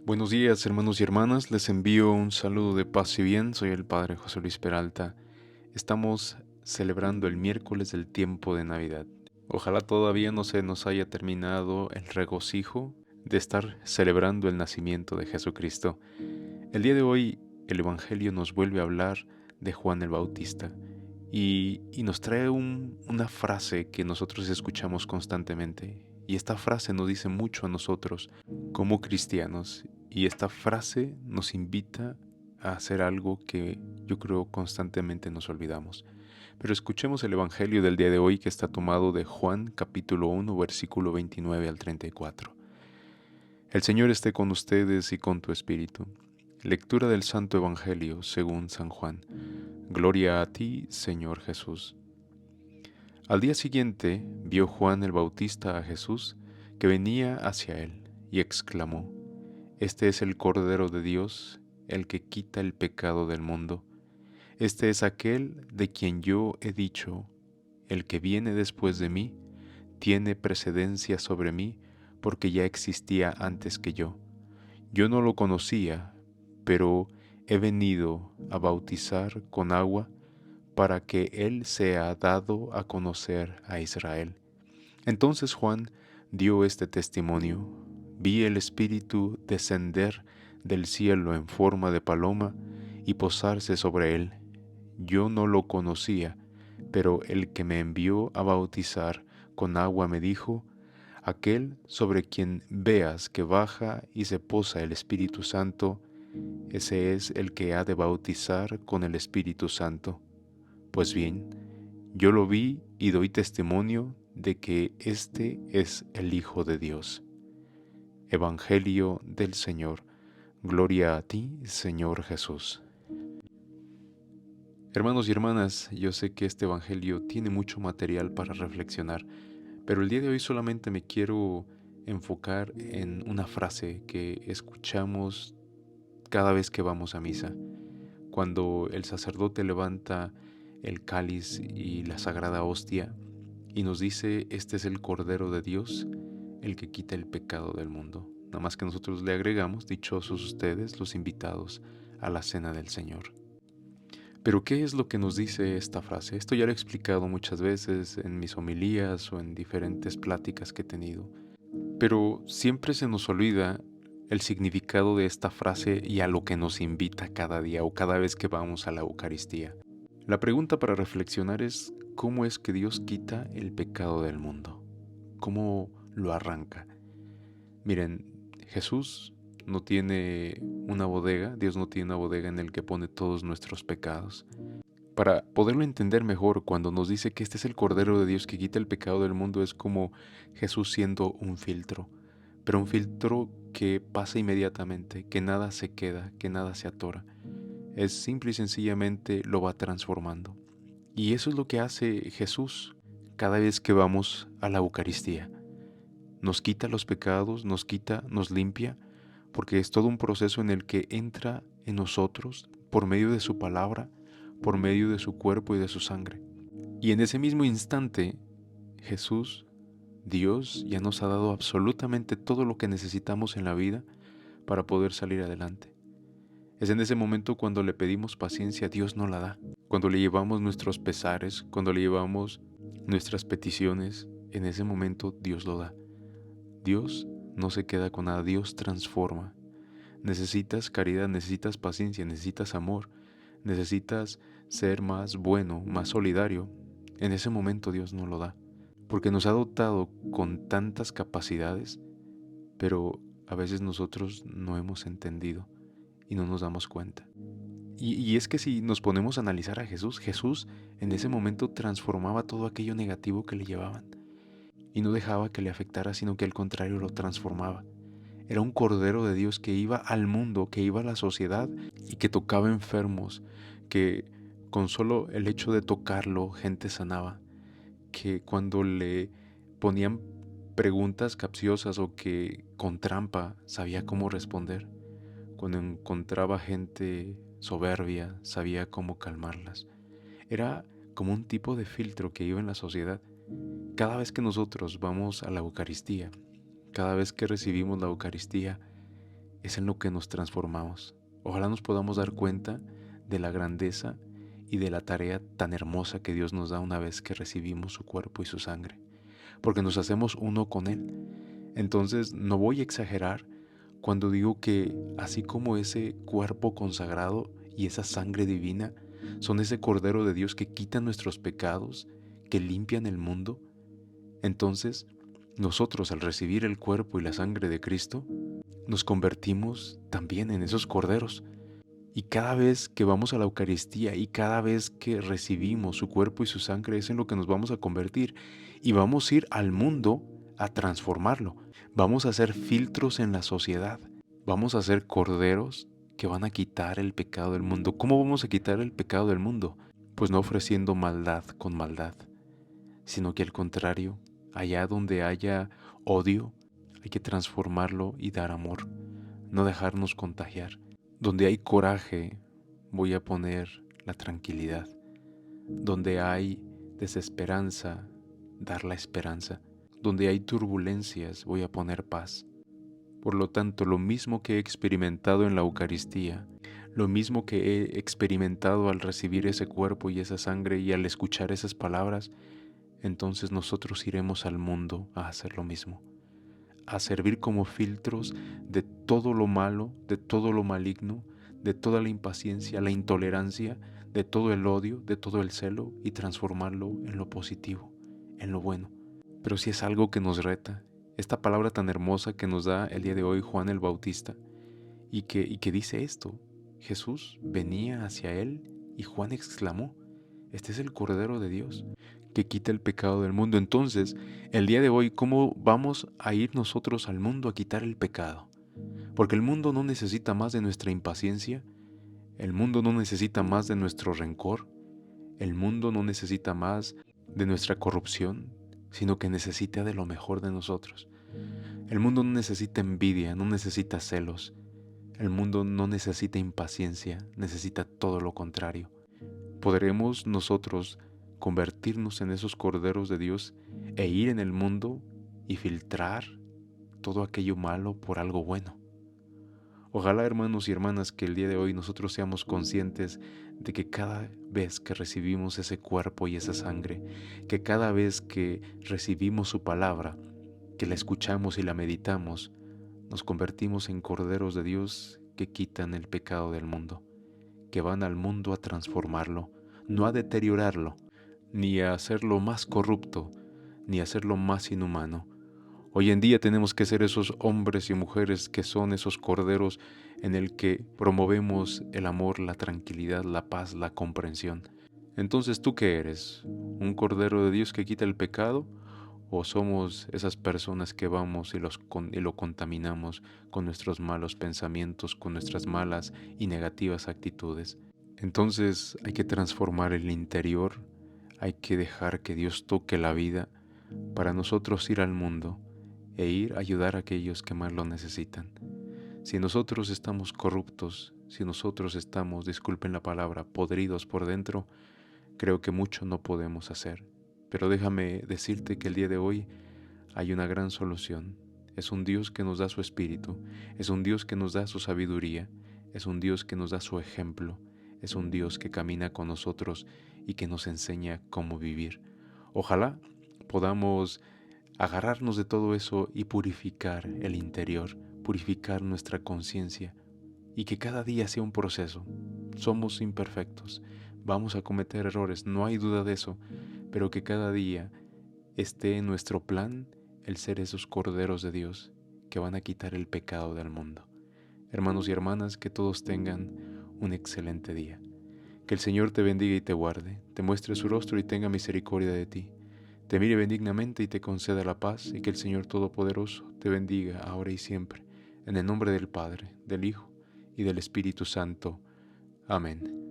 Buenos días, hermanos y hermanas. Les envío un saludo de paz y bien. Soy el Padre José Luis Peralta. Estamos celebrando el miércoles del tiempo de Navidad. Ojalá todavía no se nos haya terminado el regocijo de estar celebrando el nacimiento de Jesucristo. El día de hoy el Evangelio nos vuelve a hablar de Juan el Bautista y nos trae una frase que nosotros escuchamos constantemente. Y esta frase nos dice mucho a nosotros como cristianos. Y esta frase nos invita a hacer algo que yo creo constantemente nos olvidamos. Pero escuchemos el Evangelio del día de hoy, que está tomado de Juan capítulo 1 versículo 29 al 34. El Señor esté con ustedes y con tu espíritu. Lectura del Santo Evangelio según San Juan. Gloria a ti, Señor Jesús. Al día siguiente vio Juan el Bautista a Jesús que venía hacia él y exclamó: Este es el Cordero de Dios, el que quita el pecado del mundo. Este es aquel de quien yo he dicho: el que viene después de mí tiene precedencia sobre mí, porque ya existía antes que yo. Yo no lo conocía, pero he venido a bautizar con agua para que él sea dado a conocer a Israel. Entonces Juan dio este testimonio: Vi el Espíritu descender del cielo en forma de paloma y posarse sobre él. Yo no lo conocía, pero el que me envió a bautizar con agua me dijo: Aquel sobre quien veas que baja y se posa el Espíritu Santo, ese es el que ha de bautizar con el Espíritu Santo. Pues bien, yo lo vi y doy testimonio de que este es el Hijo de Dios. Evangelio del Señor. Gloria a ti, Señor Jesús. Hermanos y hermanas, yo sé que este Evangelio tiene mucho material para reflexionar, pero el día de hoy solamente me quiero enfocar en una frase que escuchamos cada vez que vamos a misa. Cuando el sacerdote levanta el cáliz y la sagrada hostia y nos dice: Este es el Cordero de Dios, el que quita el pecado del mundo. Nada más que nosotros le agregamos: dichosos ustedes los invitados a la cena del Señor. Pero ¿qué es lo que nos dice esta frase? Esto ya lo he explicado muchas veces en mis homilías o en diferentes pláticas que he tenido. Pero siempre se nos olvida el significado de esta frase y a lo que nos invita cada día o cada vez que vamos a la Eucaristía. La pregunta para reflexionar es: ¿cómo es que Dios quita el pecado del mundo? ¿Cómo lo arranca? Miren, Jesús no tiene una bodega, Dios no tiene una bodega en el que pone todos nuestros pecados. Para poderlo entender mejor, cuando nos dice que este es el Cordero de Dios que quita el pecado del mundo, es como Jesús siendo un filtro, pero un filtro que pasa inmediatamente, que nada se queda, que nada se atora. Es simple y sencillamente lo va transformando. Y eso es lo que hace Jesús cada vez que vamos a la Eucaristía. Nos quita los pecados, nos quita, nos limpia, porque es todo un proceso en el que entra en nosotros por medio de su palabra, por medio de su cuerpo y de su sangre. Y en ese mismo instante, Jesús, Dios, ya nos ha dado absolutamente todo lo que necesitamos en la vida para poder salir adelante. Es en ese momento cuando le pedimos paciencia, Dios nos la da. Cuando le llevamos nuestros pesares, cuando le llevamos nuestras peticiones, en ese momento Dios lo da. Dios no se queda con nada, Dios transforma. Necesitas caridad, necesitas paciencia, necesitas amor, necesitas ser más bueno, más solidario. En ese momento Dios nos lo da, porque nos ha dotado con tantas capacidades, pero a veces nosotros no hemos entendido y no nos damos cuenta. Y es que si nos ponemos a analizar a Jesús, Jesús en ese momento transformaba todo aquello negativo que le llevaban y no dejaba que le afectara, sino que al contrario lo transformaba. Era un Cordero de Dios que iba al mundo, que iba a la sociedad y que tocaba enfermos, que con solo el hecho de tocarlo gente sanaba, que cuando le ponían preguntas capciosas o que con trampa sabía cómo responder. Cuando encontraba gente soberbia, sabía cómo calmarlas. Era como un tipo de filtro que iba en la sociedad. Cada vez que nosotros vamos a la Eucaristía, cada vez que recibimos la Eucaristía, es en lo que nos transformamos. Ojalá nos podamos dar cuenta de la grandeza y de la tarea tan hermosa que Dios nos da una vez que recibimos su cuerpo y su sangre, porque nos hacemos uno con Él. Entonces no voy a exagerar cuando digo que así como ese cuerpo consagrado y esa sangre divina son ese Cordero de Dios que quita nuestros pecados, que limpian el mundo, entonces nosotros al recibir el cuerpo y la sangre de Cristo, nos convertimos también en esos corderos. Y cada vez que vamos a la Eucaristía y cada vez que recibimos su cuerpo y su sangre es en lo que nos vamos a convertir. Y vamos a ir al mundo a transformarlo. Vamos a hacer filtros en la sociedad. Vamos a ser corderos que van a quitar el pecado del mundo. ¿Cómo vamos a quitar el pecado del mundo? Pues no ofreciendo maldad con maldad, sino que al contrario, allá donde haya odio, hay que transformarlo y dar amor, no dejarnos contagiar. Donde hay coraje, voy a poner la tranquilidad. Donde hay desesperanza, dar la esperanza. Donde hay turbulencias, voy a poner paz. Por lo tanto, lo mismo que he experimentado en la Eucaristía, lo mismo que he experimentado al recibir ese cuerpo y esa sangre y al escuchar esas palabras, entonces nosotros iremos al mundo a hacer lo mismo, a servir como filtros de todo lo malo, de todo lo maligno, de toda la impaciencia, la intolerancia, de todo el odio, de todo el celo y transformarlo en lo positivo, en lo bueno. Pero si es algo que nos reta, esta palabra tan hermosa que nos da el día de hoy Juan el Bautista y que dice esto: Jesús venía hacia él y Juan exclamó: este es el Cordero de Dios que quita el pecado del mundo. Entonces, el día de hoy, ¿cómo vamos a ir nosotros al mundo a quitar el pecado? Porque el mundo no necesita más de nuestra impaciencia, el mundo no necesita más de nuestro rencor, el mundo no necesita más de nuestra corrupción, sino que necesita de lo mejor de nosotros. El mundo no necesita envidia, no necesita celos, el mundo no necesita impaciencia, necesita todo lo contrario. ¿Podremos nosotros convertirnos en esos corderos de Dios e ir en el mundo y filtrar todo aquello malo por algo bueno? Ojalá, hermanos y hermanas, que el día de hoy nosotros seamos conscientes de que cada vez que recibimos ese cuerpo y esa sangre, que cada vez que recibimos su palabra, que la escuchamos y la meditamos, nos convertimos en corderos de Dios que quitan el pecado del mundo, que van al mundo a transformarlo, no a deteriorarlo, ni a hacerlo más corrupto, ni a hacerlo más inhumano. Hoy en día tenemos que ser esos hombres y mujeres que son esos corderos en el que promovemos el amor, la tranquilidad, la paz, la comprensión. Entonces, ¿tú qué eres? ¿Un cordero de Dios que quita el pecado? ¿O somos esas personas que vamos y lo contaminamos con nuestros malos pensamientos, con nuestras malas y negativas actitudes? Entonces hay que transformar el interior, hay que dejar que Dios toque la vida para nosotros ir al mundo e ir a ayudar a aquellos que más lo necesitan. Si nosotros estamos corruptos, si nosotros estamos, disculpen la palabra, podridos por dentro, creo que mucho no podemos hacer. Pero déjame decirte que el día de hoy hay una gran solución. Es un Dios que nos da su espíritu, es un Dios que nos da su sabiduría, es un Dios que nos da su ejemplo, es un Dios que camina con nosotros y que nos enseña cómo vivir. Ojalá podamos agarrarnos de todo eso y purificar el interior, purificar nuestra conciencia y que cada día sea un proceso. Somos imperfectos, vamos a cometer errores, no hay duda de eso, pero que cada día esté en nuestro plan el ser esos corderos de Dios que van a quitar el pecado del mundo. Hermanos y hermanas, que todos tengan un excelente día. Que el Señor te bendiga y te guarde, te muestre su rostro y tenga misericordia de ti. Te mire benignamente y te conceda la paz, y que el Señor Todopoderoso te bendiga ahora y siempre. En el nombre del Padre, del Hijo y del Espíritu Santo. Amén.